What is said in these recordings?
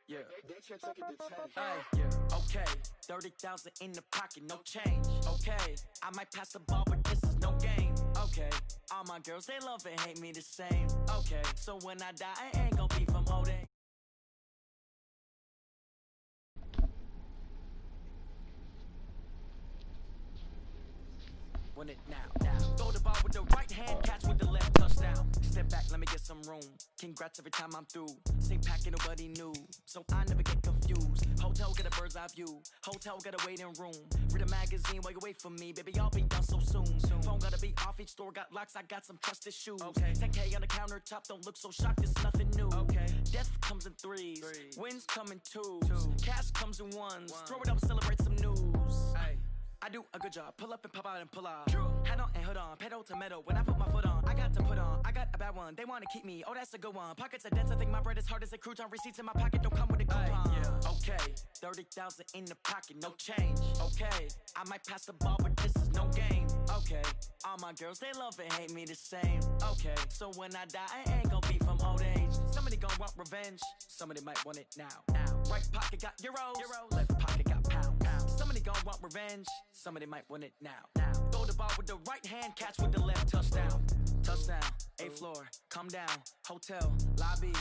Yeah. Hey, yeah. Okay. 30,000 in the pocket, no change. Okay. I might pass the ball, but this is no game. Okay. All my girls, they love and hate me the same. Okay. So when I die, I ain't gon' be from old age. Win it now. Throw the ball with the right hand, catch with the left, touchdown. Step back, let me get some room. Congrats every time I'm through. Same packet, nobody knew, so I never get confused. Hotel, get a bird's eye view. Hotel, got a waiting room. Read a magazine while you wait for me, baby, I'll be done so soon. Phone gotta be off, each store got locks, I got some trusted shoes. Okay. 10K on the countertop, don't look so shocked, it's nothing new. Okay. Death comes in threes, wins come in twos. Cash comes in ones, throw it up, celebrate some news. Ay. I do a good job, pull up and pop out and pull out. Head on and hood on, pedal to metal. When I put my foot on, I got to put on. I got a bad one, they wanna keep me, oh that's a good one. Pockets are dense, I think my bread is hard as a crouton. Receipts in my pocket don't come with a coupon. Yeah. Okay, 30,000 in the pocket, no change. Okay, I might pass the ball, but this is no game. Okay, all my girls, they love and hate me the same. Okay, so when I die, I ain't gon' be from old age. Somebody gon' want revenge, somebody might want it now. Right pocket got euros, left pocket got pounds. Somebody gon' want revenge, somebody might want it now. Throw the ball with the right hand, catch with the left, touchdown. Touchdown, 8th floor, come down, hotel, lobby.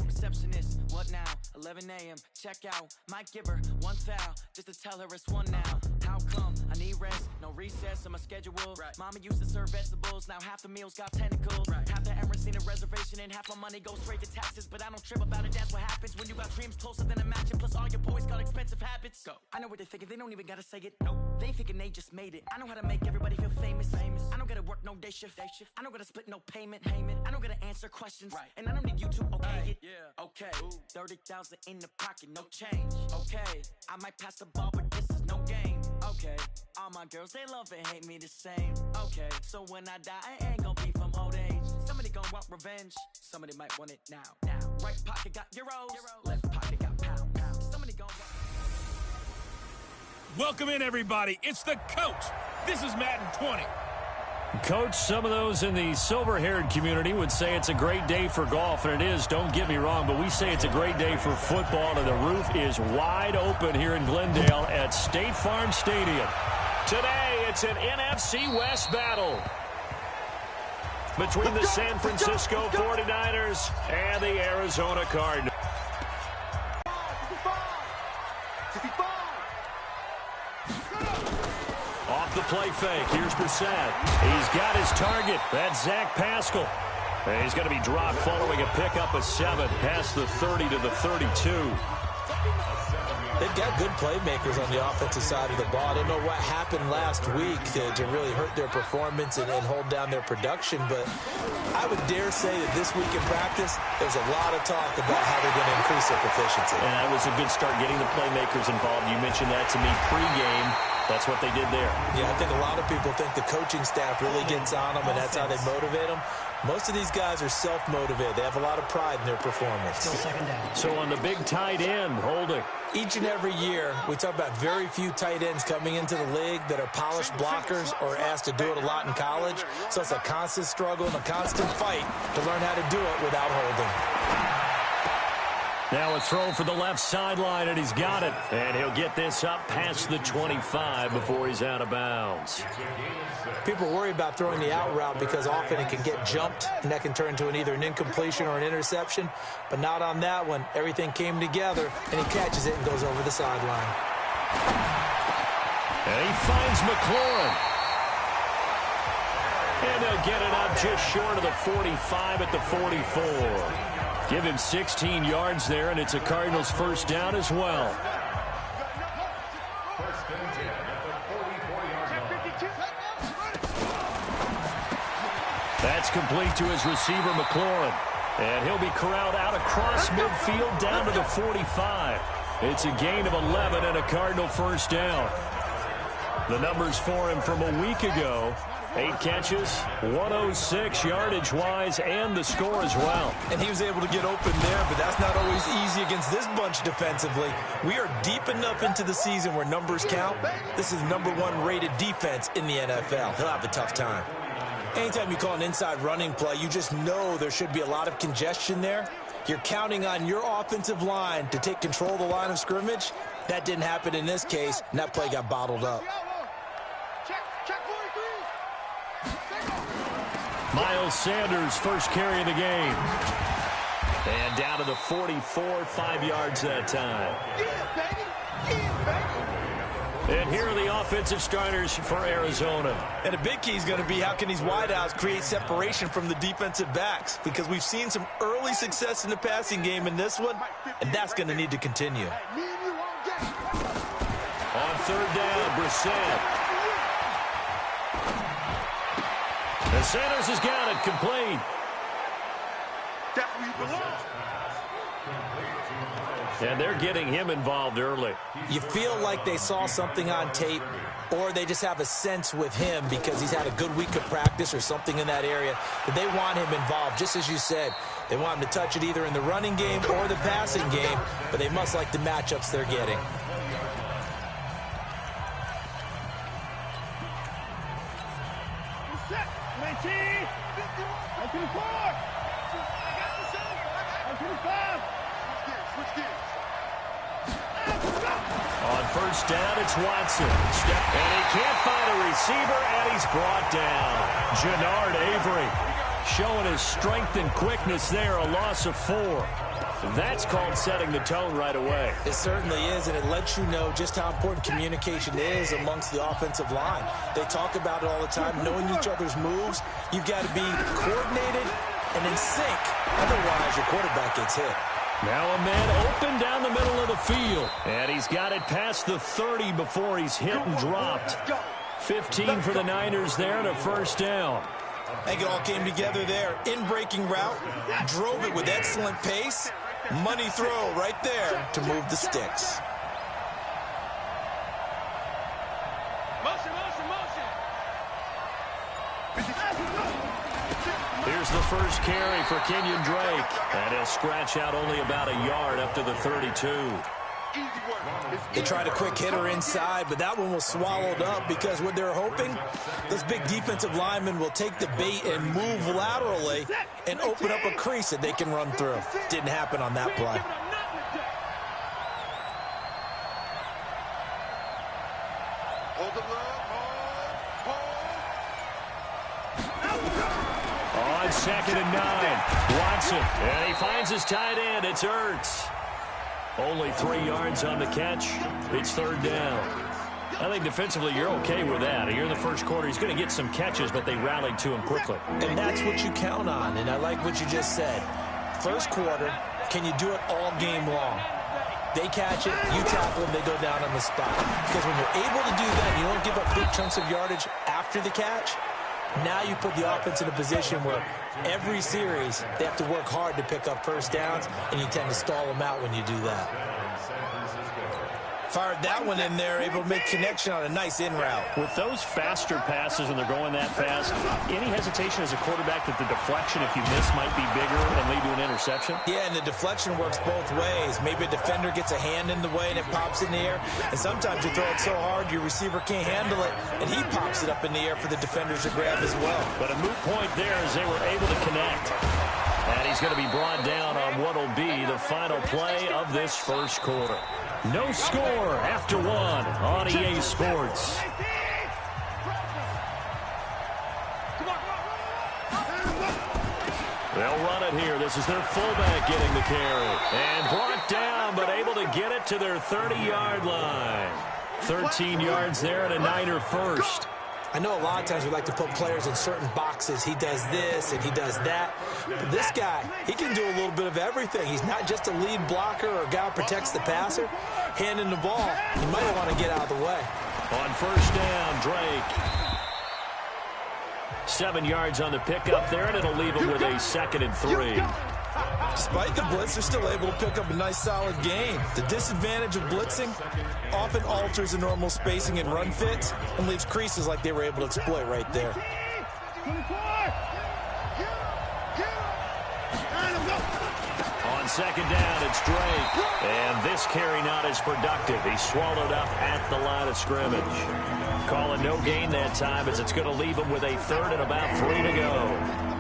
Receptionist, what now? 11 a.m., check out. Might give her one foul, just to tell her it's one now. How come? I need rest, no recess on my schedule. Right. Mama used to serve vegetables, now half the meals got tentacles. Right. Half the errands need a reservation and half my money goes straight to taxes. But I don't trip about it, that's what happens when you got dreams closer than a match. Plus all your boys got expensive habits. Go. I know what they're thinking, they don't even gotta say it. Nope. They thinking they just made it. I know how to make everybody feel famous. I don't gotta work no day shift. I don't gotta split no payment. I don't gotta answer questions. Right. And I don't need you to okay it. Yeah. Okay. 30,000 in the pocket, no change. Okay. I might pass the ball, but this is no game. Okay. All my girls, they love and hate me the same. Okay. So when I die, I ain't gon' be from old age. Somebody gon' want revenge, somebody might want it now. Right pocket got euros, left pocket got pounds. Somebody gon' want... Welcome in, everybody. It's the coach. This is Madden 20. Coach, some of those in the silver-haired community would say it's a great day for golf, and it is, don't get me wrong, but we say it's a great day for football, and the roof is wide open here in Glendale at State Farm Stadium. Today, it's an NFC West battle between the San Francisco 49ers and the Arizona Cardinals. Off the play fake. Here's Brissett. He's got his target. That's Zach Pascal. And he's going to be dropped following a pickup of 7 past the 30 to the 32. They've got good playmakers on the offensive side of the ball. I don't know what happened last week to really hurt their performance and hold down their production, but I would dare say that this week in practice, there's a lot of talk about how they're going to increase their proficiency. And that was a good start, getting the playmakers involved. You mentioned that to me pregame. That's what they did there. Yeah, I think a lot of people think the coaching staff really gets on them, and that's how they motivate them. Most of these guys are self-motivated. They have a lot of pride in their performance. Still second down. So on the big tight end, holding. Each and every year, we talk about very few tight ends coming into the league that are polished blockers or asked to do it a lot in college. So it's a constant struggle and a constant fight to learn how to do it without holding. Now a throw for the left sideline, and he's got it. And he'll get this up past the 25 before he's out of bounds. People worry about throwing the out route because often it can get jumped, and that can turn into either an incompletion or an interception. But not on that one. Everything came together, and he catches it and goes over the sideline. And he finds McLaurin. And they'll get it up just short of the 45 at the 44. Give him 16 yards there, and it's a Cardinals first down as well. That's complete to his receiver, McLaurin. And he'll be corralled out across midfield down to the 45. It's a gain of 11 and a Cardinal first down. The numbers for him from a week ago: 8 catches, 106 yardage-wise, and the score as well. And he was able to get open there, but that's not always easy against this bunch defensively. We are deep enough into the season where numbers count. This is #1 rated defense in the NFL. He'll have a tough time. Anytime you call an inside running play, you just know there should be a lot of congestion there. You're counting on your offensive line to take control of the line of scrimmage. That didn't happen in this case, and that play got bottled up. Miles Sanders, first carry of the game. And down to the 44, 5 yards that time. And here are the offensive starters for Arizona. And a big key is going to be how can these wideouts create separation from the defensive backs, because we've seen some early success in the passing game in this one, and that's going to need to continue. On third down, Brissett. And Sanders has got it complete. And they're getting him involved early. You feel like they saw something on tape, or they just have a sense with him because he's had a good week of practice or something in that area that they want him involved. Just as you said, they want him to touch it either in the running game or the passing game, but they must like the matchups they're getting. On first down, it's Watson. And he can't find a receiver, and he's brought down. Jannard Avery showing his strength and quickness there, a loss of 4. That's called setting the tone right away. It certainly is, and it lets you know just how important communication is amongst the offensive line. They talk about it all the time, knowing each other's moves. You've got to be coordinated and in sync. Otherwise, your quarterback gets hit. Now a man open down the middle of the field. And he's got it past the 30 before he's hit and dropped. 15 for the Niners there and a first down. I think it all came together there. In-breaking route, drove it with excellent pace. Money throw right there to move the sticks. Here's the first carry for Kenyon Drake. And he'll scratch out only about a yard up to the 32. They tried a quick hitter inside, but that one was swallowed up because what they're hoping, those big defensive linemen will take the bait and move laterally and open up a crease that they can run through. Didn't happen on that play. On 2nd and 9, Watson. And he finds his tight end. It's Ertz. Only 3 yards on the catch. It's third down. I think defensively you're okay with that. Here in the first quarter, he's going to get some catches, but they rallied to him quickly. And that's what you count on, and I like what you just said. First quarter, can you do it all game long? They catch it, you tackle them, they go down on the spot. Because when you're able to do that, you don't give up big chunks of yardage after the catch. Now you put the offense in a position where every series they have to work hard to pick up first downs, and you tend to stall them out when you do that. Fired that one in there, able to make connection on a nice in route. With those faster passes when they're going that fast, any hesitation as a quarterback that the deflection, if you miss, might be bigger and lead to an interception? Yeah, and the deflection works both ways. Maybe a defender gets a hand in the way and it pops in the air, and sometimes you throw it so hard your receiver can't handle it, and he pops it up in the air for the defenders to grab as well. But a moot point there as they were able to connect. And he's going to be brought down on what will be the final play of this first quarter. No score after 1 on EA Sports. They'll run it here. This is their fullback getting the carry. And brought down, but able to get it to their 30-yard line. 13 yards there and a Niner first. I know a lot of times we like to put players in certain boxes. He does this and he does that. But this guy, he can do a little bit of everything. He's not just a lead blocker or a guy who protects the passer. Handing the ball, he might want to get out of the way. On first down, Drake. 7 yards on the pickup there, and it'll leave him with a 2nd and 3. Despite the blitz, they're still able to pick up a nice, solid gain. The disadvantage of blitzing often alters the normal spacing and run fits and leaves creases like they were able to exploit right there. On 2nd down, it's Drake. And this carry not as productive. He's swallowed up at the line of scrimmage. Calling no gain that time as it's going to leave him with a 3rd and about 3 to go.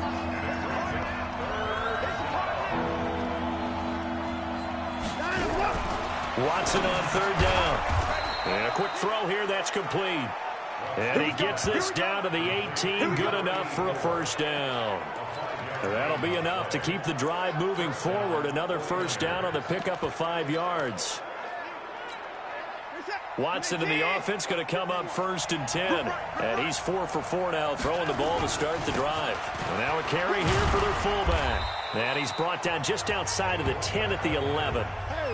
Watson on third down. And a quick throw here, that's complete. And he gets this down to the 18, good enough for a first down. That'll be enough to keep the drive moving forward. Another first down on the pickup of 5 yards. Watson in the offense going to come up 1st and 10. And he's 4 for 4 now, throwing the ball to start the drive. And now a carry here for their fullback. And he's brought down just outside of the 10 at the 11.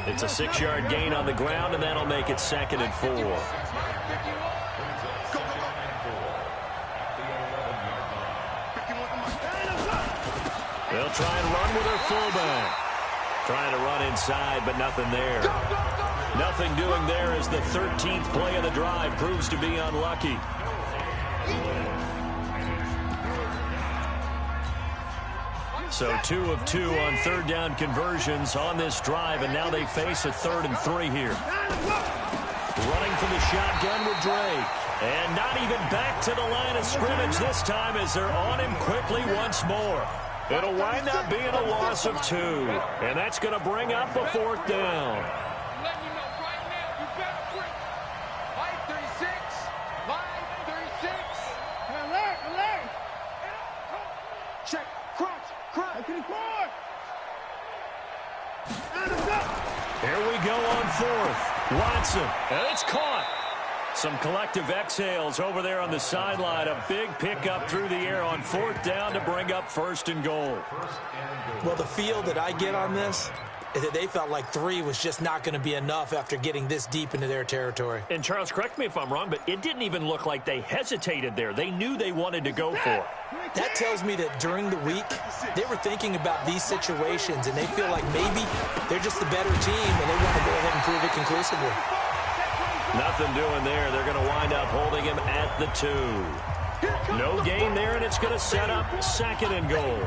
It's a 6-yard gain on the ground, and that'll make it 2nd and 4. They'll try and run with their fullback. Trying to run inside, but nothing there. Nothing doing there as the 13th play of the drive proves to be unlucky. So 2 of 2 on third down conversions on this drive, and now they face a 3rd and 3 here. Running from the shotgun with Drake. And not even back to the line of scrimmage this time as they're on him quickly once more. It'll wind up being a loss of 2. And that's going to bring up a 4th down. Check, crunch. Here we go on 4th. Watson, and it's caught. Some collective exhales over there on the sideline. A big pickup through the air on 4th down to bring up 1st and goal. Well, the feel that I get on this is that they felt like 3 was just not going to be enough after getting this deep into their territory. And Charles, correct me if I'm wrong, but it didn't even look like they hesitated there. They knew they wanted to go for it. That tells me that during the week, they were thinking about these situations, and they feel like maybe they're just the better team, and they want to go ahead and prove it conclusively. Nothing doing there. They're going to wind up holding him at the 2. No gain there, and it's going to set up 2nd and goal.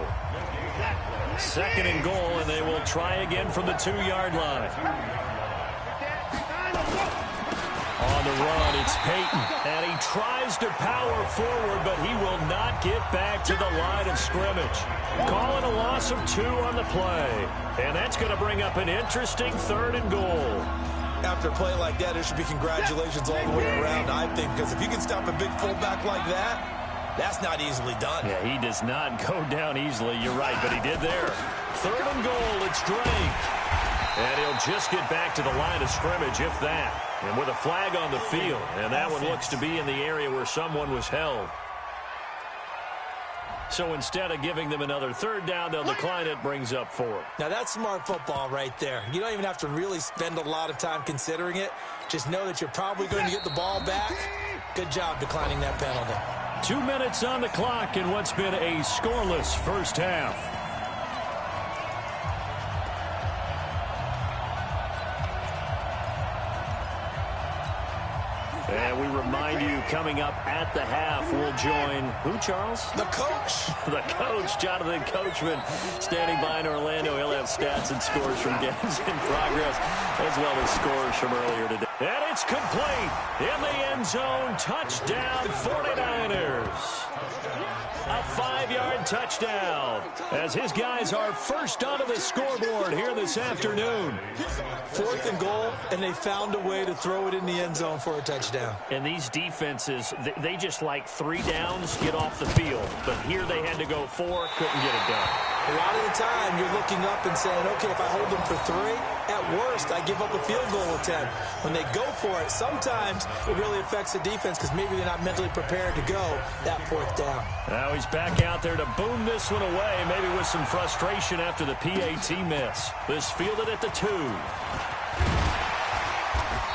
2nd and goal, and they will try again from the 2-yard line. On the run, it's Peyton, and he tries to power forward, but he will not get back to the line of scrimmage. Calling a loss of 2 on the play, and that's going to bring up an interesting 3rd and goal. After a play like that, there should be congratulations all the way around, I think, because if you can stop a big fullback like that, that's not easily done. Yeah, he does not go down easily, you're right, but he did there. 3rd and goal, it's Drake. And he'll just get back to the line of scrimmage, if that. And with a flag on the field, and that one looks to be in the area where someone was held. So instead of giving them another 3rd down, they'll decline it, brings up 4. Now, that's smart football right there. You don't even have to really spend a lot of time considering it. Just know that you're probably going to get the ball back. Good job declining that penalty. 2 minutes on the clock in what's been a scoreless first half. And we remind you, coming up at the half, we'll join who, Charles? The coach. The coach, Jonathan Coachman, standing by in Orlando. He'll have stats and scores from games in progress, as well as scores from earlier today. And it's complete. In the end zone, touchdown 49ers. A 5-yard touchdown as his guys are first onto the scoreboard here this afternoon. 4th and goal, and they found a way to throw it in the end zone for a touchdown. And these defenses, they just like 3 downs, get off the field. But here they had to go 4, couldn't get it done. A lot of the time, you're looking up and saying, okay, if I hold them for 3, at worst, I give up a field goal attempt. When they go for it, sometimes it really affects the defense because maybe they're not mentally prepared to go that 4th down. Now he's back out there to boom this one away, maybe with some frustration after the PAT miss. This fielded at the 2.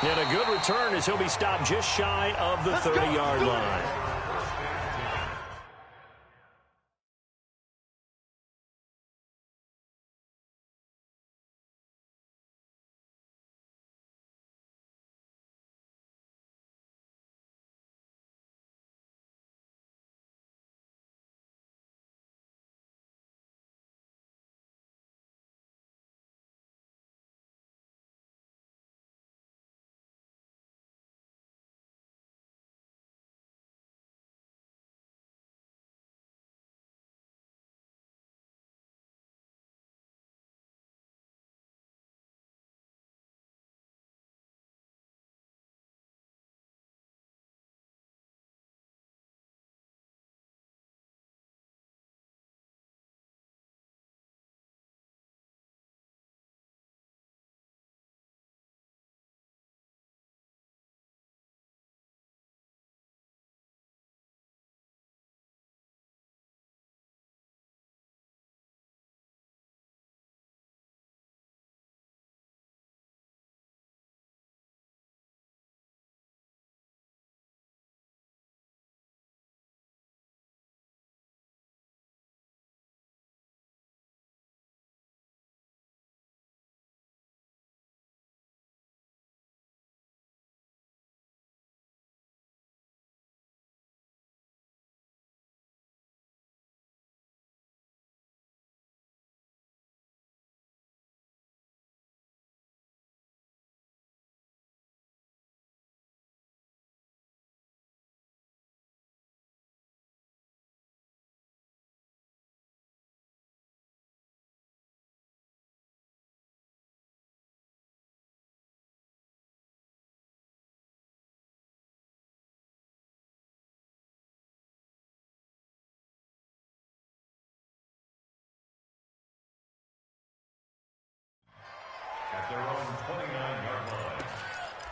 And a good return as he'll be stopped just shy of the 30-yard line.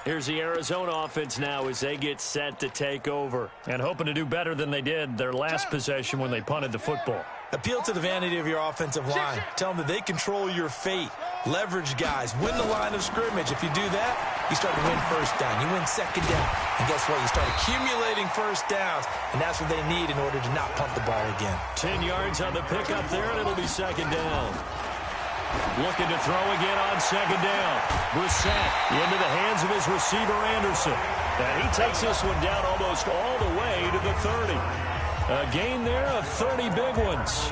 Here's the Arizona offense now as they get set to take over. And hoping to do better than they did their last possession when they punted the football. Appeal to the vanity of your offensive line. Tell them that they control your fate. Leverage guys. Win the line of scrimmage. If you do that, you start to win first down. You win second down. And guess what? You start accumulating first downs. And that's what they need in order to not punt the ball again. 10 yards on the pickup there, and it'll be second down. Looking to throw again on second down. Brissett into the hands of his receiver, Anderson. And he takes this one down almost all the way to the 30. A gain there of 30 big ones.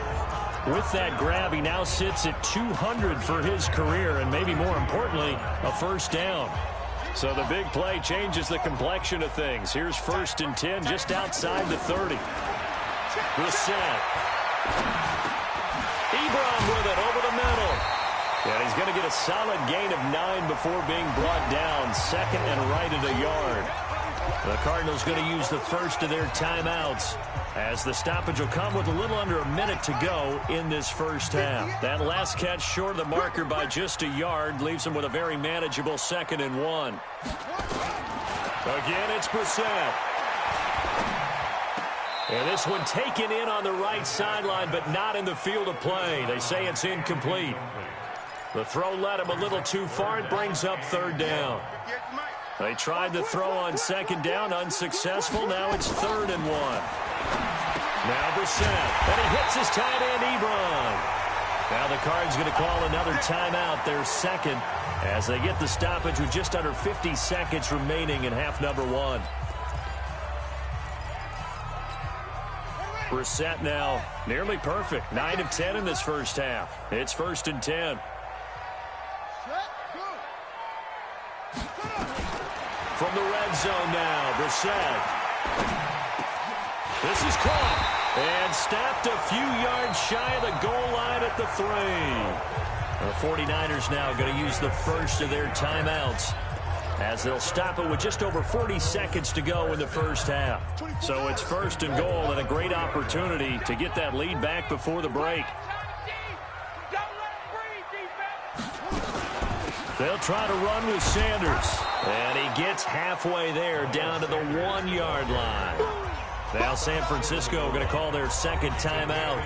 With that grab, he now sits at 200 for his career, and maybe more importantly, a first down. So the big play changes the complexion of things. Here's 1st and 10 just outside the 30. Brissett. Ebron with it over the middle. And he's going to get a solid gain of 9 before being brought down. Second and right at a yard. The Cardinals going to use the first of their timeouts, as the stoppage will come with a little under a minute to go in this first half. That last catch short of the marker by just a yard leaves them with a very manageable 2nd and 1. Again, it's Brissett. And this one taken in on the right sideline, but not in the field of play. They say it's incomplete. The throw led him a little too far. It brings up 3rd down. They tried the throw on 2nd down, unsuccessful. Now it's 3rd and 1. Now Brissett, and he hits his tight end, Ebron. Now the Cards going to call another timeout, their second, as they get the stoppage with just under 50 seconds remaining in half number 1. Brissett now nearly perfect, 9 of 10 in this first half. It's 1st and 10. From the red zone now, Brissett. This is caught and snapped a few yards shy of the goal line at the 3. The 49ers now going to use the first of their timeouts, as they'll stop it with just over 40 seconds to go in the first half. So it's 1st and goal, and a great opportunity to get that lead back before the break. They'll try to run with Sanders. And he gets halfway there, down to the 1-yard line. Now San Francisco going to call their second timeout,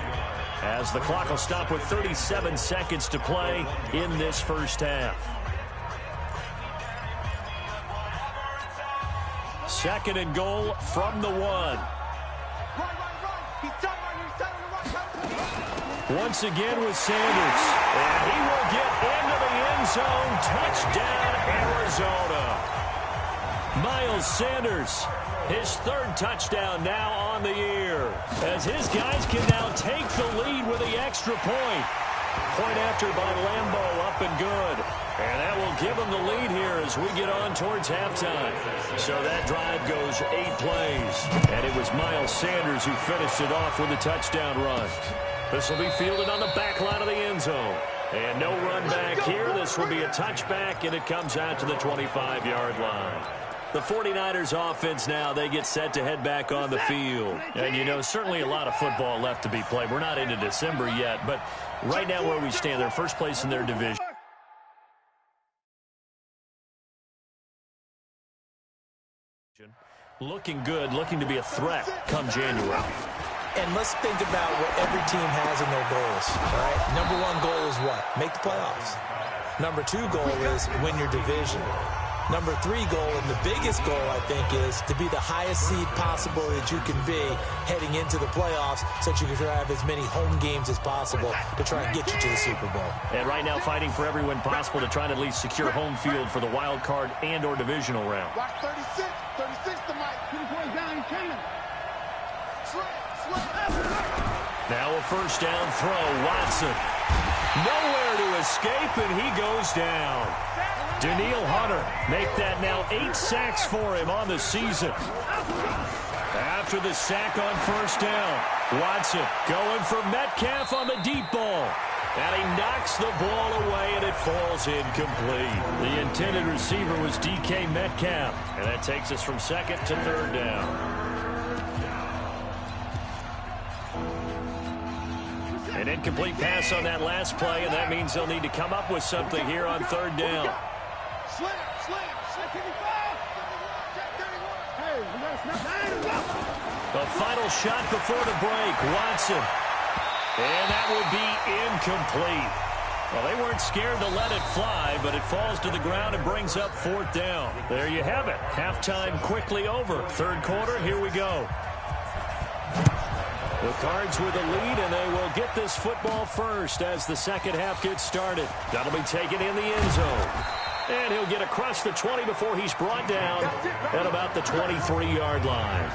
as the clock will stop with 37 seconds to play in this first half. 2nd and goal from the 1. Once again with Sanders. And he will get into the end zone. Touchdown, Arizona. Miles Sanders, his 3rd touchdown now on the year, as his guys can now take the lead with the extra point. Point after by Lambeau, up and good. And that will give them the lead here as we get on towards halftime. So that drive goes 8 plays. And it was Miles Sanders who finished it off with a touchdown run. This will be fielded on the back line of the end zone. And no run back here. This will be a touchback, and it comes out to the 25-yard line. The 49ers offense now, they get set to head back on the field. And, you know, certainly a lot of football left to be played. We're not into December yet, but right now where we stand, they're first place in their division. Looking good, looking to be a threat come January. And let's think about what every team has in their goals, all right? Number 1 goal is what? Make the playoffs. Number 2 goal is win your division. Number 3 goal, and the biggest goal, I think, is to be the highest seed possible that you can be heading into the playoffs, so that you can have as many home games as possible to try and get you to the Super Bowl. And right now fighting for every win possible to try and at least secure home field for the wild card and or divisional round. Watch 36 to Mike. 2 points down, he's coming. Now a first down throw. Watson. Nowhere to escape, and he goes down. Daniil Hunter make that now 8 sacks for him on the season. After the sack on first down, Watson going for Metcalf on the deep ball. And he knocks the ball away, and it falls incomplete. The intended receiver was DK Metcalf. And that takes us from 2nd to 3rd down. An incomplete pass on that last play, and that means they'll need to come up with something here on 3rd down. Slam. Hey, we got to snap. The final shot before the break. Watson. And that will be incomplete. Well, they weren't scared to let it fly, but it falls to the ground and brings up 4th down. There you have it. Halftime quickly over. Third quarter, here we go. The Cards with the lead, and they will get this football first as the second half gets started. That'll be taken in the end zone. And he'll get across the 20 before he's brought down at about the 23-yard line.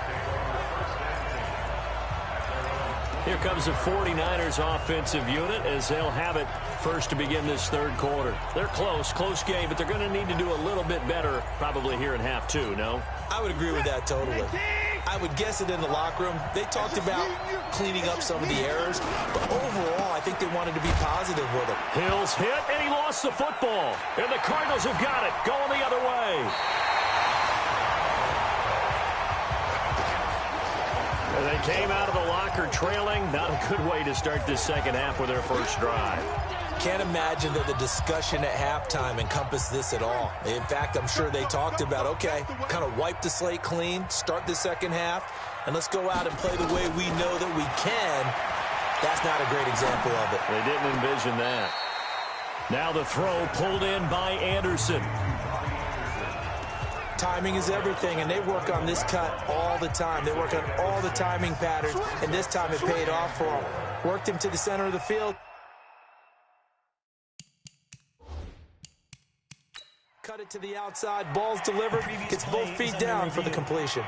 Here comes the 49ers offensive unit as they'll have it first to begin this third quarter. They're close game, but they're going to need to do a little bit better probably here in half two, no? I would agree with that totally. I would guess it in the locker room. They talked about cleaning up some of the errors, but overall, I think they wanted to be positive with it. Hill's hit, and he lost the football. And the Cardinals have got it, going the other way. And they came out of the locker trailing. Not a good way to start this second half with their first drive. Can't imagine that the discussion at halftime encompassed this at all. In fact, I'm sure they talked about, okay, kind of wipe the slate clean, start the second half, and let's go out and play the way we know that we can. That's not a great example of it. They didn't envision that. Now the throw pulled in by Anderson. Timing is everything, and they work on this cut all the time. They work on all the timing patterns, and this time it paid off for them. Worked him to the center of the field. Cut it to the outside. Ball's delivered. Gets both feet down for the completion.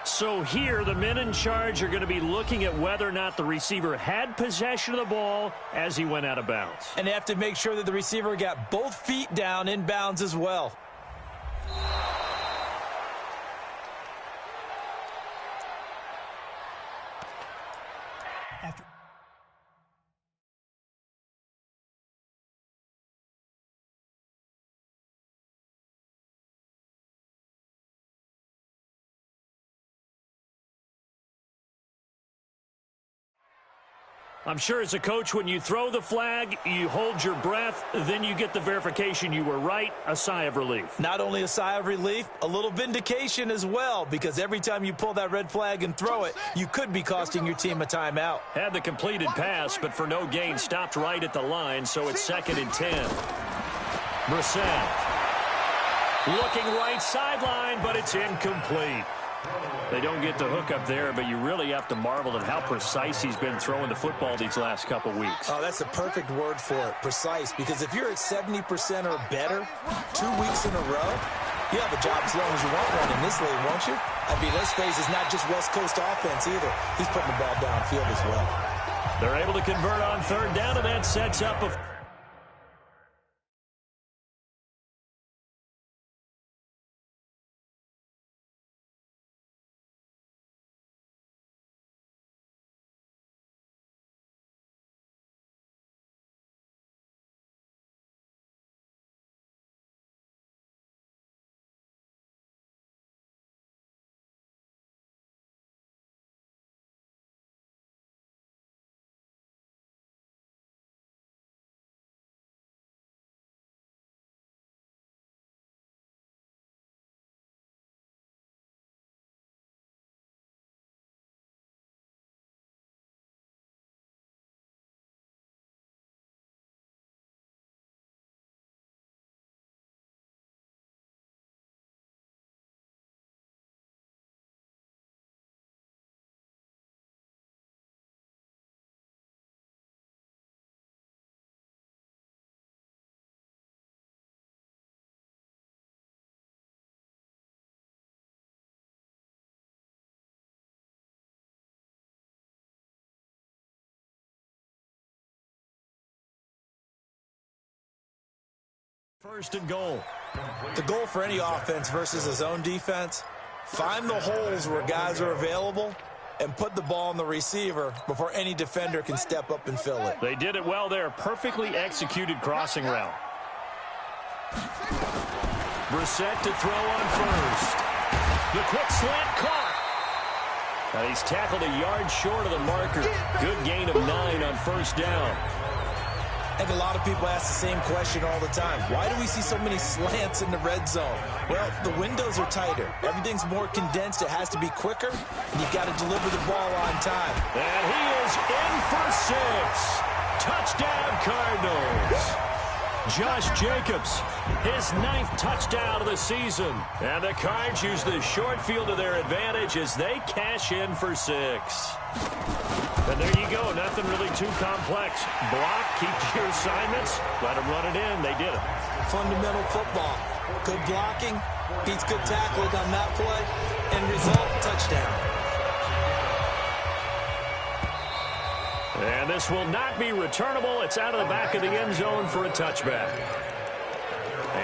So here, the men in charge are going to be looking at whether or not the receiver had possession of the ball as he went out of bounds. And they have to make sure that the receiver got both feet down in bounds as well. I'm sure as a coach, when you throw the flag, you hold your breath, then you get the verification you were right, a sigh of relief. Not only a sigh of relief, a little vindication as well, because every time you pull that red flag and throw it, you could be costing your team a timeout. Had the completed pass, but for no gain, stopped right at the line, so it's 2nd and 10. Brissett. Looking right sideline, but it's incomplete. They don't get the hook up there, but you really have to marvel at how precise he's been throwing the football these last couple weeks. Oh, that's the perfect word for it, precise, because if you're at 70% or better 2 weeks in a row, you have a job as long as you want one in this league, won't you? I mean, let's face it, it's not just West Coast offense either. He's putting the ball downfield as well. They're able to convert on 3rd down, and that sets up a... First and goal. The goal for any offense versus a zone defense, find the holes where guys are available and put the ball on the receiver before any defender can step up and fill it. They did it well there. Perfectly executed crossing route. Brissett to throw on first. The quick slant caught. Now he's tackled a yard short of the marker. Good gain of 9 on 1st down. I think a lot of people ask the same question all the time. Why do we see so many slants in the red zone? Well, the windows are tighter. Everything's more condensed. It has to be quicker, and you've got to deliver the ball on time. And he is in for 6. Touchdown, Cardinals. Josh Jacobs, his 9th touchdown of the season. And the Cards use the short field to their advantage as they cash in for 6. And there you go. Nothing really too complex. Block, keep to your assignments, let them run it in. They did it. Fundamental football. Good blocking, beats good tackling on that play, and result, touchdown. And this will not be returnable. It's out of the back of the end zone for a touchback.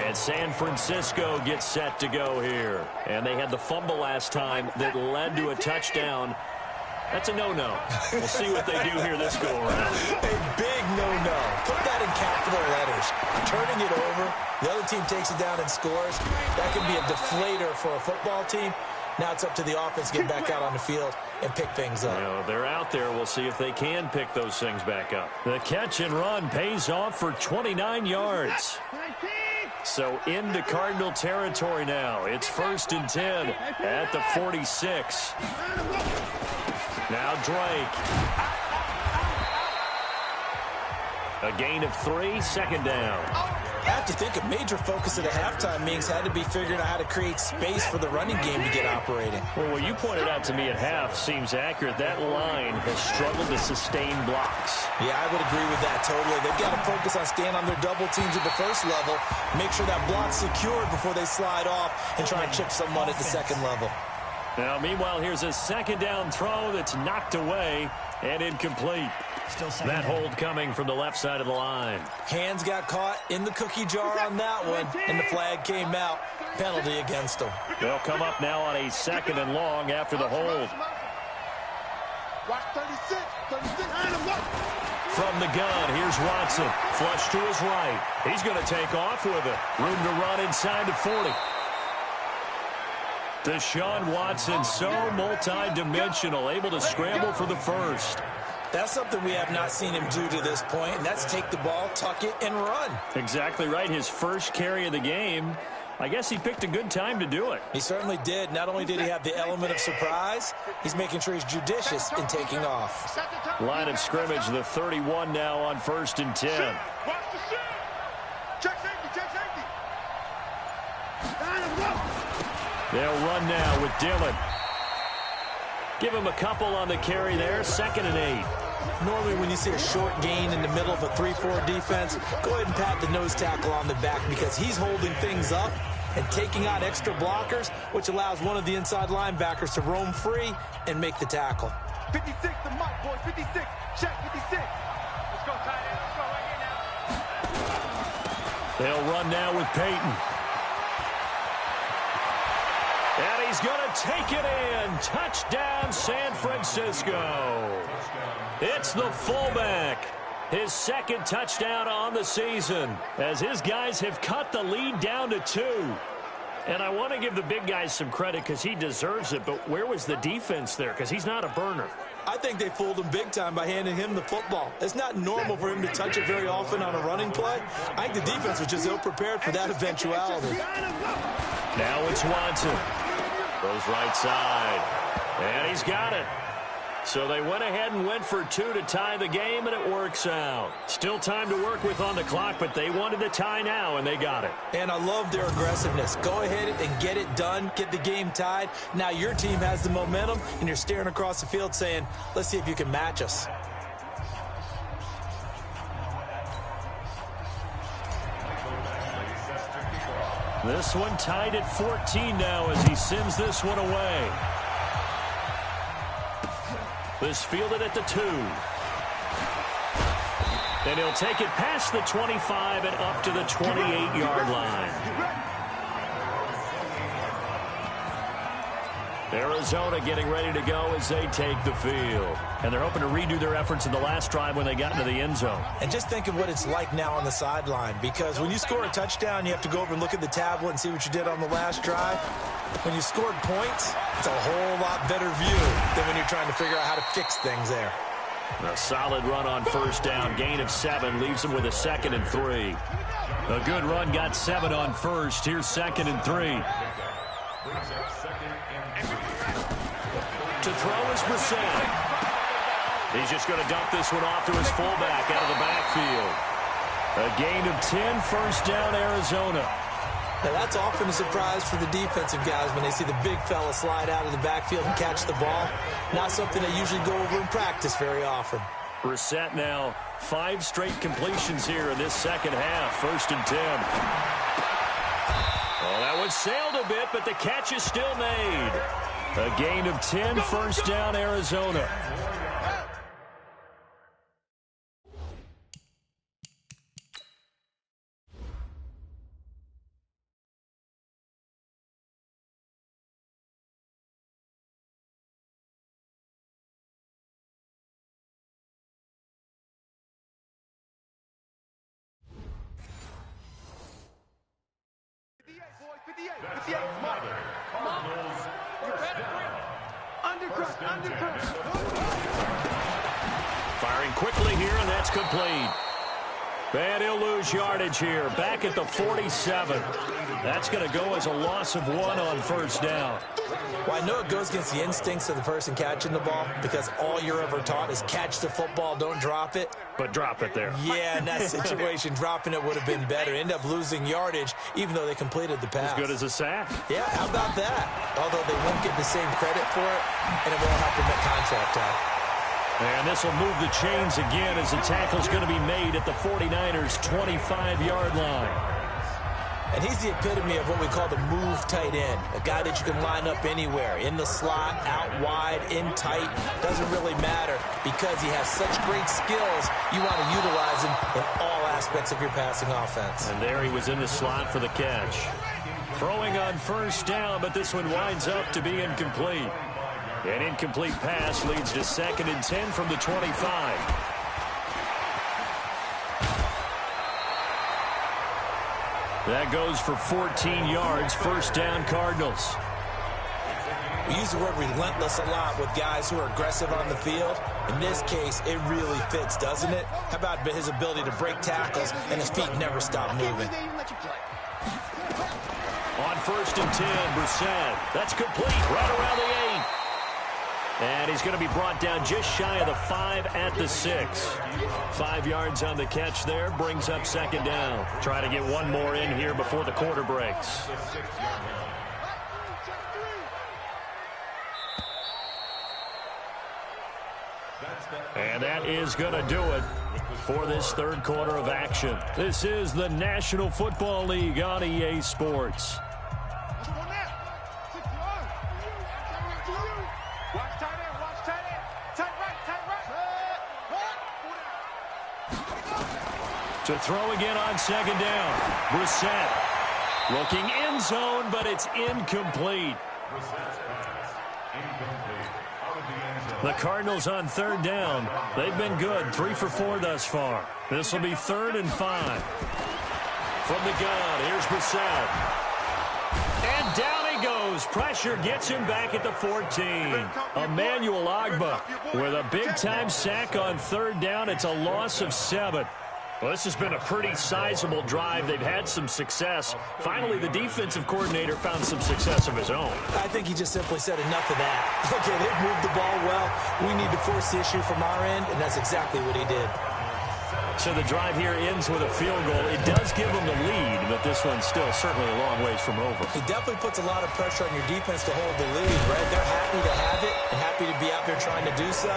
And San Francisco gets set to go here. And they had the fumble last time that led to a touchdown. That's a no-no. We'll see what they do here this go-around. A big no-no. Put that in capital letters. Turning it over, the other team takes it down and scores. That can be a deflator for a football team. Now it's up to the offense to get back out on the field and pick things up. You know, they're out there. We'll see if they can pick those things back up. The catch and run pays off for 29 yards. So into Cardinal territory now. It's 1st and 10 at the 46. Now Drake. A gain of 3, 2nd down. I have to think a major focus of the halftime meetings had to be figuring out how to create space for the running game to get operating. Well, what you pointed out to me at half seems accurate. That line has struggled to sustain blocks. Yeah, I would agree with that totally. They've got to focus on staying on their double teams at the first level, make sure that block's secured before they slide off and try and chip someone at the second level. Now, meanwhile, here's a 2nd down throw that's knocked away and incomplete. That hold coming from the left side of the line. Hands got caught in the cookie jar on that one, and the flag came out. Penalty against them. They'll come up now on a 2nd and long after the hold. Watch 36. 36. From the gun, here's Watson. Flush to his right. He's going to take off with it. Room to run inside the 40. Deshaun Watson, so multi-dimensional, able to scramble for the first. That's something we have not seen him do to this point, and that's take the ball, tuck it, and run. Exactly right. His first carry of the game. I guess he picked a good time to do it. He certainly did. Not only did he have the element of surprise, he's making sure he's judicious in taking off. Line of scrimmage, the 31 now on 1st and 10. Check safety. Check safety. They'll run now with Dillon. Give him a couple on the carry there. 2nd and 8. Normally when you see a short gain in the middle of a 3-4 defense, go ahead and pat the nose tackle on the back because he's holding things up and taking out extra blockers, which allows one of the inside linebackers to roam free and make the tackle. 56, the mic, boys. 56. Check 56. Let's go, tight end. Let's go right here now. They'll run now with Peyton. And he's going to take it in. Touchdown, San Francisco. It's the fullback. His 2nd touchdown on the season as his guys have cut the lead down to 2. And I want to give the big guys some credit because he deserves it, but where was the defense there? Because he's not a burner. I think they fooled him big time by handing him the football. It's not normal for him to touch it very often on a running play. I think the defense was just ill-prepared for that eventuality. Now it's Watson. Goes right side. And he's got it. So they went ahead and went for 2 to tie the game, and it works out. Still time to work with on the clock, but they wanted the tie now, and they got it. And I love their aggressiveness. Go ahead and get it done, get the game tied. Now your team has the momentum, and you're staring across the field saying, let's see if you can match us. This one tied at 14 now as he sends this one away. This fielded at the 2. And he'll take it past the 25 and up to the 28-yard line. Arizona getting ready to go as they take the field. And they're hoping to redo their efforts in the last drive when they got into the end zone. And just think of what it's like now on the sideline, because when you score a touchdown, you have to go over and look at the tablet and see what you did on the last drive. When you scored points, it's a whole lot better view than when you're trying to figure out how to fix things there. A solid run on first down. Gain of 7 leaves him with a 2nd and 3. A good run got 7 on first. Here's 2nd and 3. To throw is Brissett. He's just going to dump this one off to his fullback out of the backfield. A gain of 10, first down, Arizona. Now that's often a surprise for the defensive guys when they see the big fella slide out of the backfield and catch the ball. Not something they usually go over in practice very often. Brissett now 5 straight completions here in this second half. 1st and 10. Well, that one sailed a bit, but the catch is still made. A gain of 10, first down, Arizona. Firing quickly here, and that's complete. And he'll lose yardage here. Back at the 47. That's going to go as a loss of 1 on first down. Well, I know it goes against the instincts of the person catching the ball because all you're ever taught is catch the football, don't drop it. But drop it there. Yeah, in that situation, dropping it would have been better. End up losing yardage, even though they completed the pass. As good as a sack. Yeah, how about that? Although they won't get the same credit for it, and it won't help them at contract time. And this will move the chains again as the tackle's going to be made at the 49ers' 25-yard line. And he's the epitome of what we call the move tight end, a guy that you can line up anywhere, in the slot, out wide, in tight, doesn't really matter because he has such great skills, you want to utilize him in all aspects of your passing offense. And there he was in the slot for the catch. Throwing on first down, but this one winds up to be incomplete. An incomplete pass leads to 2nd and 10 from the 25. That goes for 14 yards. First down, Cardinals. We use the word relentless a lot with guys who are aggressive on the field. In this case, it really fits, doesn't it? How about his ability to break tackles and his feet never stop moving? On 1st and 10, Brissett. That's complete right around the 8. And he's going to be brought down just shy of the 5 at the 6. 5 yards on the catch there, brings up 2nd down. Try to get one more in here before the quarter breaks. And that is going to do it for this third quarter of action. This is the National Football League on EA Sports. To throw again on 2nd down. Brissett looking end zone, but it's incomplete. The Cardinals on 3rd down. They've been good, 3 for 4 thus far. This will be 3rd and 5. From the gun, here's Brissett. And down he goes. Pressure gets him back at the 14. Emmanuel Ogbah with a big-time sack on 3rd down. It's a loss of 7. Well, this has been a pretty sizable drive. They've had some success. Finally, the defensive coordinator found some success of his own. I think he just simply said enough of that. Okay, they've moved the ball well. We need to force the issue from our end, and that's exactly what he did. So the drive here ends with a field goal. It does give them the lead, but this one's still certainly a long ways from over. It definitely puts a lot of pressure on your defense to hold the lead, right? They're happy to have it and happy to be out there trying to do so.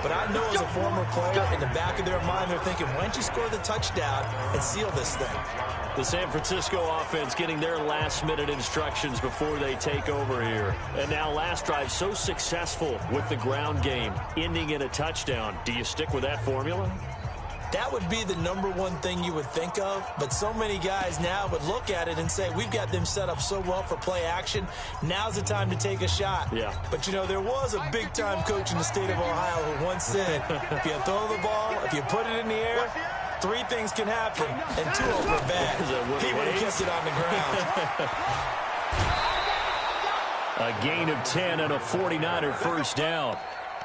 But I know as a former player, in the back of their mind, they're thinking, why don't you score the touchdown and seal this thing? The San Francisco offense getting their last-minute instructions before they take over here. And now last drive so successful with the ground game, ending in a touchdown. Do you stick with that formula? That would be the #1 thing you would think of, but so many guys now would look at it and say, we've got them set up so well for play action, now's the time to take a shot. Yeah. But, you know, there was a big-time coach in the state of Ohio who once said, if you throw the ball, if you put it in the air, 3 things can happen, and 2 of them are bad. He would have kept it on the ground. A gain of 10 and a 49er first down.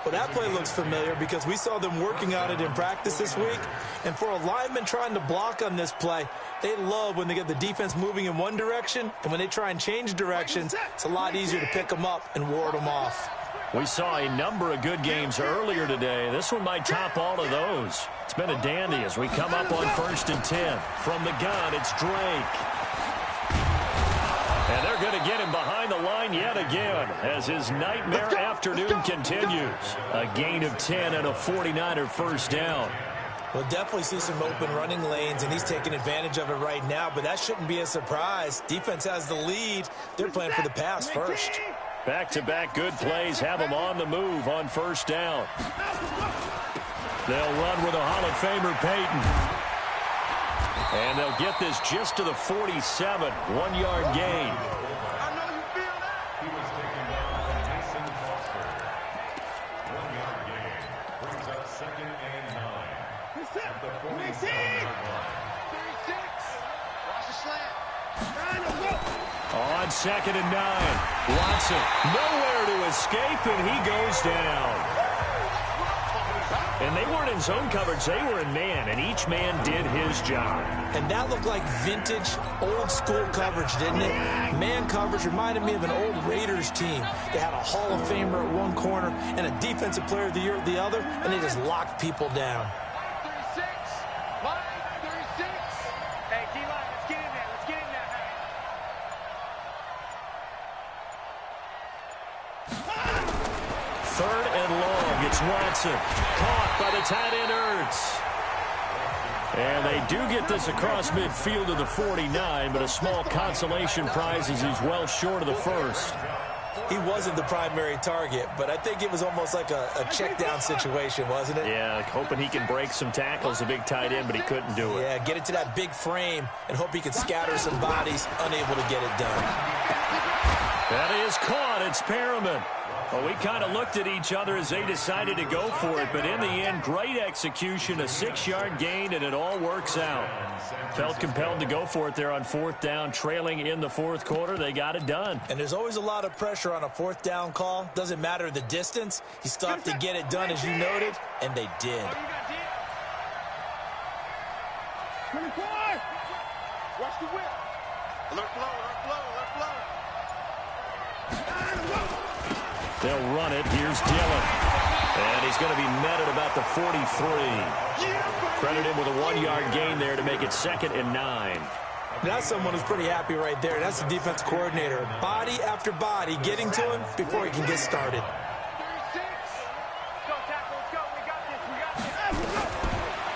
Well, that play looks familiar because we saw them working on it in practice this week. And for a lineman trying to block on this play, they love when they get the defense moving in one direction. And when they try and change directions, it's a lot easier to pick them up and ward them off. We saw a number of good games earlier today. This one might top all of those. It's been a dandy as we come up on 1st and 10. From the gun, it's Drake. And they're going to get him behind the line yet again as his nightmare afternoon continues. A gain of 10 and a 49er first down. We'll definitely see some open running lanes, and he's taking advantage of it right now, but that shouldn't be a surprise. Defense has the lead. They're playing for the pass first. Back-to-back good plays have them on the move on first down. They'll run with a Hall of Famer, Peyton. And they'll get this just to the 47, 1-yard gain. I know you feel that. He was taken down by Mason Foster. 1-yard gain brings up 2nd and 9. At the 47-yard line. 36. Watch the slant. On 2nd and 9, Watson nowhere to escape, and he goes down. And they weren't in zone coverage, they were in man, and each man did his job. And that looked like vintage, old-school coverage, didn't it? Man coverage reminded me of an old Raiders team. They had a Hall of Famer at one corner and a Defensive Player of the Year at the other, and they just locked people down. 36. Line 36. Hey, D-line, let's get in there. Let's get in there. Third and long, it's Watson. Caught by the tight end, Ertz. And they do get this across midfield to the 49, but a small consolation prize as he's well short of the first. He wasn't the primary target, but I think it was almost like a check-down situation, wasn't it? Yeah, hoping he can break some tackles, a big tight end, but he couldn't do it. Yeah, get it to that big frame and hope he could scatter some bodies, unable to get it done. That is caught. It's Perriman. Well, we kind of looked at each other as they decided to go for it, but in the end, great execution, a 6-yard gain, and it all works out. Felt compelled to go for it there on 4th down, trailing in the 4th quarter. They got it done. And there's always a lot of pressure on a 4th down call. Doesn't matter the distance. You still have to get it done, as you noted, and they did. 24. Watch the whip. Alert flow, alert flow, alert flow. They'll run it. Here's Dillon. And he's going to be met at about the 43. Credit him with a 1-yard gain there to make it 2nd and 9. That's someone who's pretty happy right there. That's the defense coordinator. Body after body getting to him before he can get started. 36. Go, tackle, let's go. We got this, we got this.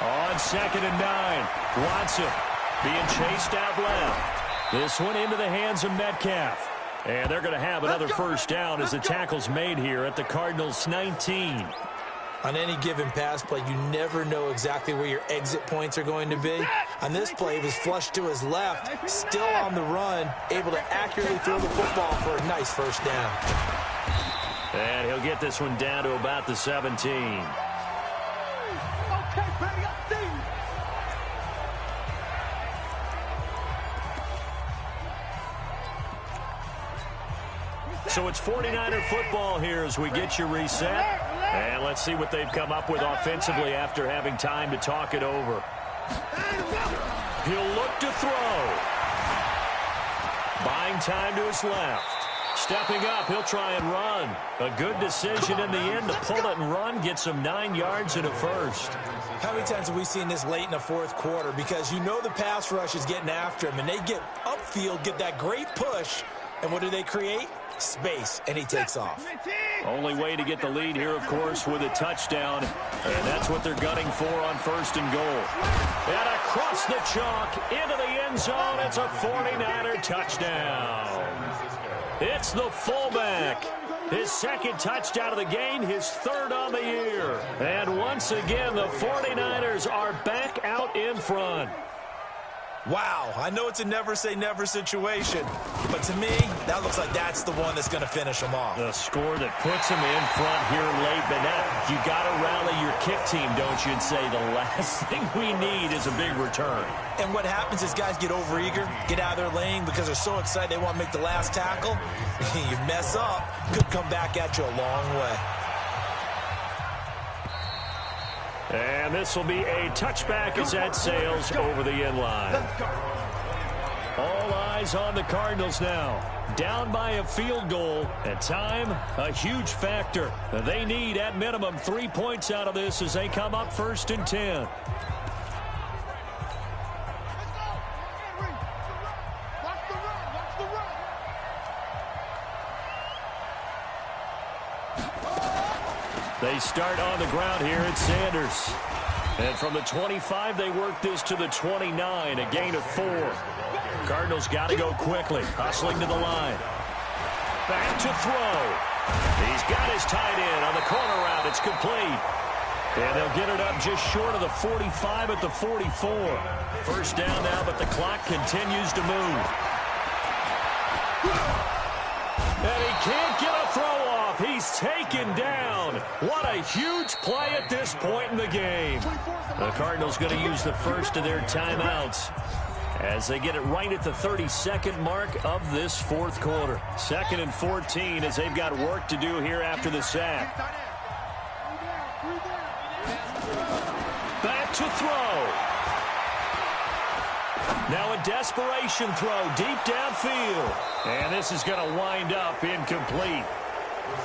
On 2nd and 9, Watson being chased out left. This one into the hands of Metcalf. And they're going to have another first down as the tackle's made here at the Cardinals' 19. On any given pass play, you never know exactly where your exit points are going to be. On this play, he was flushed to his left, still on the run, able to accurately throw the football for a nice first down. And he'll get this one down to about the 17. Okay, buddy, I see you. So it's 49er football here as we get you reset. And let's see what they've come up with offensively after having time to talk it over. He'll look to throw. Buying time to his left. Stepping up, he'll try and run. A good decision in the end to pull it and run. Gets him 9 yards and a first. How many times have we seen this late in the 4th quarter? Because you know the pass rush is getting after him, and they get upfield, get that great push, and what do they create? Space, and he takes off. Only way to get the lead here, of course, with a touchdown, and that's what they're gunning for on 1st and goal. And across the chalk, into the end zone, it's a 49er touchdown. It's the fullback. His 2nd touchdown of the game, his 3rd on the year. And once again, the 49ers are back out in front. Wow, I know it's a never-say-never situation, but to me, that looks like that's the one that's going to finish them off. The score that puts them in front here late, but now you got to rally your kick team, don't you, and say the last thing we need is a big return. And what happens is guys get overeager, get out of their lane because they're so excited they want to make the last tackle. You mess up, could come back at you a long way. And this will be a touchback as that sails over the end line. All eyes on the Cardinals now. Down by a field goal, and time, a huge factor. They need, at minimum, 3 points out of this as they come up 1st and 10. They start on the ground here at Sanders. And from the 25, they work this to the 29, a gain of 4. Cardinals got to go quickly, hustling to the line. Back to throw. He's got his tight end on the corner route. It's complete. And they'll get it up just short of the 45 at the 44. First down now, but the clock continues to move. And he can't get a throw off. He's taken down. What a huge play at this point in the game. The Cardinals going to use the first of their timeouts as they get it right at the 32nd mark of this 4th quarter. 2nd and 14 as they've got work to do here after the sack. Back to throw. Now a desperation throw deep downfield. And this is going to wind up incomplete.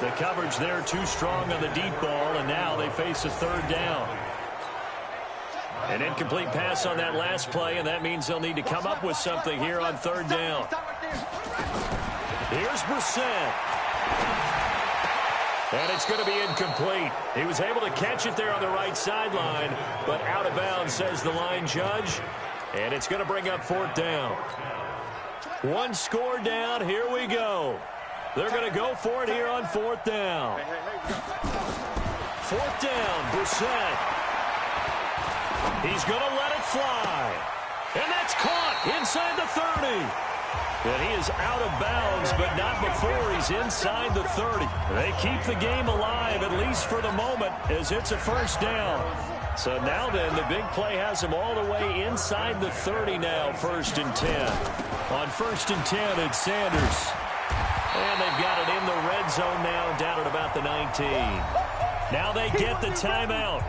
The coverage there too strong on the deep ball, and now they face a 3rd down. An incomplete pass on that last play, and that means they'll need to come up with something here on 3rd down. Here's Brissett. And it's going to be incomplete. He was able to catch it there on the right sideline, but out of bounds, says the line judge. And it's going to bring up 4th down. 1 score down. Here we go. They're going to go for it here on 4th down. 4th down, Brissett. He's going to let it fly. And that's caught inside the 30. And he is out of bounds, but not before he's inside the 30. They keep the game alive, at least for the moment, as it's a 1st down. So now then, the big play has him all the way inside the 30 now, 1st and 10. On 1st and 10, it's Sanders. And they've got it in the red zone now, down at about the 19. Now they get the timeout.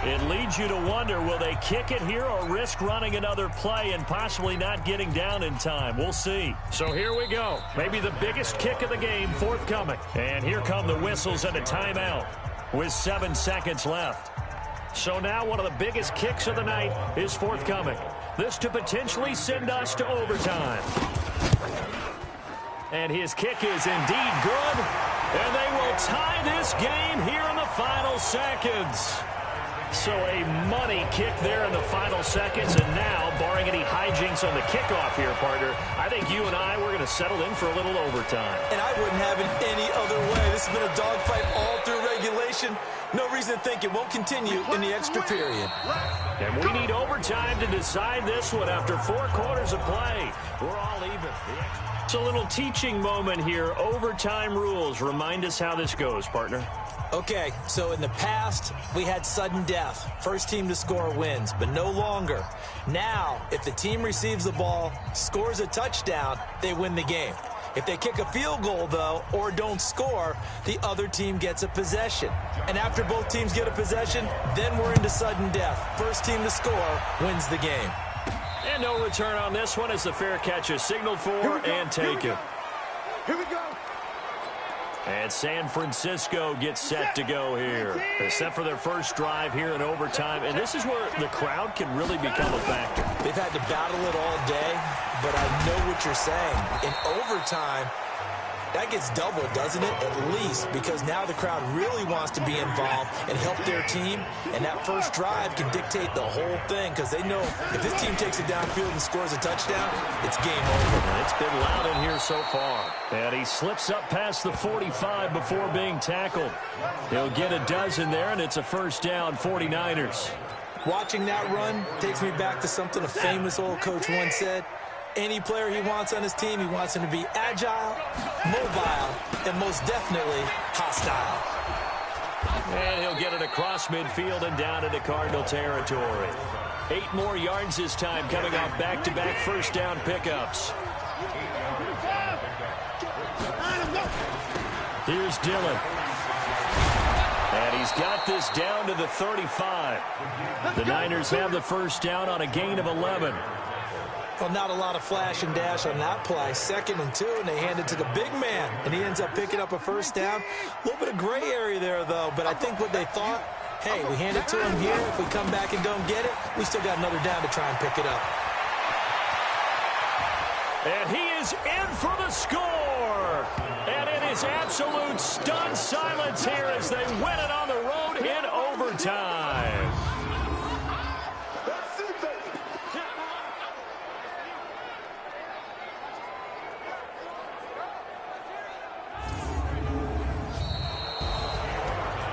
It leads you to wonder, will they kick it here or risk running another play and possibly not getting down in time? We'll see. So here we go. Maybe the biggest kick of the game forthcoming. And here come the whistles and a timeout with 7 seconds left. So now one of the biggest kicks of the night is forthcoming. This to potentially send us to overtime. And his kick is indeed good. And they will tie this game here in the final seconds. So a money kick there in the final seconds. And now, barring any hijinks on the kickoff here, partner, I think you and I, we're going to settle in for a little overtime. And I wouldn't have it any other way. This has been a dogfight all through regulation. No reason to think it won't continue in the extra period. And we need overtime to decide this one after 4 quarters of play. We're all even. It's a little teaching moment here. Overtime rules. Remind us how this goes, partner. Okay, so in the past, we had sudden death. First team to score wins, but no longer. Now, if the team receives the ball, scores a touchdown, they win the game. If they kick a field goal, though, or don't score, the other team gets a possession. And after both teams get a possession, then we're into sudden death. First team to score wins the game. And no return on this one as the fair catch is signaled for and taken. Here we go. And San Francisco gets set to go here. They're set for their first drive here in overtime. And this is where the crowd can really become a factor. They've had to battle it all day, but I know what you're saying. In overtime, that gets doubled, doesn't it? At least, because now the crowd really wants to be involved and help their team. And that first drive can dictate the whole thing because they know if this team takes it downfield and scores a touchdown, it's game over. And it's been loud in here so far. And he slips up past the 45 before being tackled. He'll get a dozen there, and it's a first down, 49ers. Watching that run takes me back to something a famous old coach once said. Any player he wants on his team, he wants him to be agile, mobile, and most definitely hostile. And he'll get it across midfield and down into Cardinal territory. 8 more yards this time coming off back-to-back first down pickups. Here's Dillon. And he's got this down to the 35. The Niners have the first down on a gain of 11. Well, not a lot of flash and dash on that play. 2nd and 2, and they hand it to the big man, and he ends up picking up a first down. A little bit of gray area there, though, but I think what they thought, hey, we hand it to him here. If we come back and don't get it, we still got another down to try and pick it up. And he is in for the score. And it is absolute stunned silence here as they win it on the road in overtime.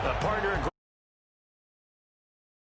A partner in